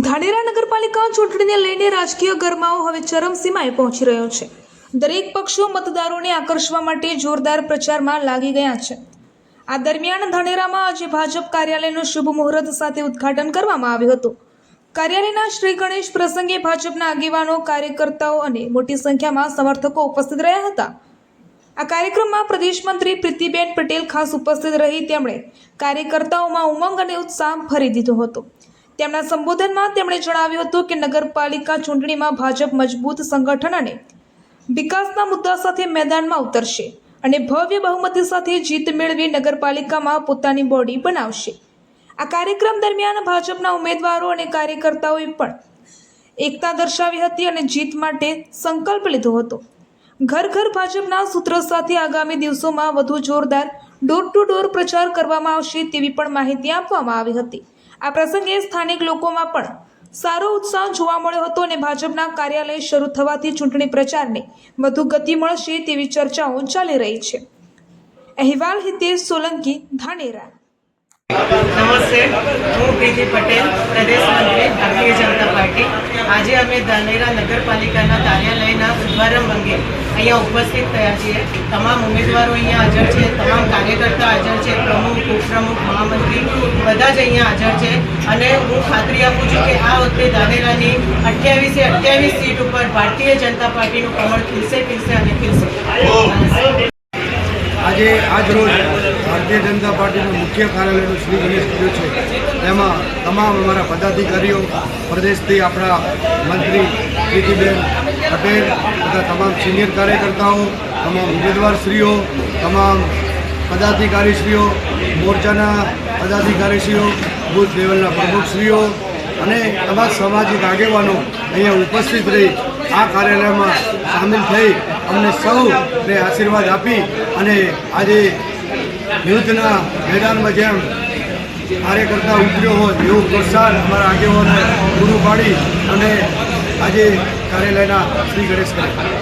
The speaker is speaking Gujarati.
ધાનેરા નગરપાલિકા ચૂંટણીને લઈને રાજકીય ગરમાવો હવે ચરમસીમાએ પહોંચી રહ્યો છે। દરેક પક્ષો મતદારોને આકર્ષવા માટે જોરદાર પ્રચારમાં લાગી ગયા છે। આ દરમિયાન ધાનેરામાં આજે ભાજપ કાર્યાલયનું શુભ મુહૂર્ત સાથે ઉદ્ઘાટન કરવામાં આવ્યું હતું। કાર્યાલયના શ્રી ગણેશ પ્રસંગે ભાજપના આગેવાનો, કાર્યકર્તાઓ અને મોટી સંખ્યામાં સમર્થકો ઉપસ્થિત રહ્યા હતા। આ કાર્યક્રમમાં પ્રદેશ મંત્રી પ્રીતિબેન પટેલ ખાસ ઉપસ્થિત રહી તેમણે કાર્યકર્તાઓમાં ઉમંગ અને ઉત્સાહ ભરી દીધો હતો। તેમના સંબોધનમાં તેમણે જણાવ્યું હતું કે નગરપાલિકા ચૂંટણીમાં ભાજપ મજબૂત સંગઠન અને વિકાસના મુદ્દા સાથે મેદાનમાં ઉતરશે અને ભવ્ય બહુમતી સાથે જીત મેળવી નગરપાલિકામાં પોતાની બોડી બનાવશે। આ કાર્યક્રમ દરમિયાન ભાજપના ઉમેદવારો અને કાર્યકર્તાઓએ પણ એકતા દર્શાવી હતી અને જીત માટે સંકલ્પ લીધો હતો। ઘર ઘર ભાજપના સૂત્ર સાથે આગામી દિવસોમાં વધુ જોરદાર ડોર ટુ ડોર પ્રચાર કરવામાં આવશે તેવી પણ માહિતી આપવામાં આવી હતી। આ પ્રસંગે સ્થાનિક લોકોમાં પણ સારો ઉત્સાહ જોવા મળ્યો હતો અને ભાજપના કાર્યાલય શરૂ થવાથી ચૂંટણી પ્રચારને વધુ ગતિ મળશે તેવી ચર્ચાઓ ચાલી રહી છે। અહેવાલ હિતેશ સોલંકી, ધાનેરા। નમસ્તે, હું પ્રીતિ પટેલ, પ્રદેશ મંત્રી, ભારતીય જનતા પાર્ટી। આજે અમે ધાનેરા નગરપાલિકાના કાર્યાલયના શુભારંભ અંગે અહીંયા ઉપસ્થિત થયા છીએ। તમામ ઉમેદવારો અહીંયા હાજર છે, તમામ કાર્યકર્તા હાજર છે, પ્રમુખ, ઉપપ્રમુખ, મહામંત્રી બધા જ અહીંયા હાજર છે અને હું ખાતરી આપું છું કે આ વખતે ધાનેરાની 28 સીટ ઉપર ભારતીય જનતા પાર્ટીનું કમળ ખીલશે અને ખીલશે। આજ રોજ ભારતીય જનતા પાર્ટીનું મુખ્ય કાર્યાલયનું શ્રી ગણેશ કર્યું છે। તેમાં તમામ અમારા પદાધિકારીઓ, પ્રદેશથી આપણા મંત્રી પ્રીતિબેન પટેલ તથા તમામ સિનિયર કાર્યકર્તાઓ, તમામ ઉમેદવારશ્રીઓ, તમામ પદાધિકારીશ્રીઓ, મોરચાના પદાધિકારીશ્રીઓ, બૂથ લેવલના પ્રમુખશ્રીઓ અને તમામ સામાજિક આગેવાનો અહીંયા ઉપસ્થિત રહી આ કાર્યાલયમાં સામેલ થઈ અમને સૌને આશીર્વાદ આપી અને આજે યુદ્ધના મેદાનમાં જેમ કાર્યકર્તા ઉતર્યો હોય એવું પ્રોત્સાહન અમારા આગેવાનોને પૂરું પાડી અને આજે કાર્યાલયના શ્રી ગણેશ કરે।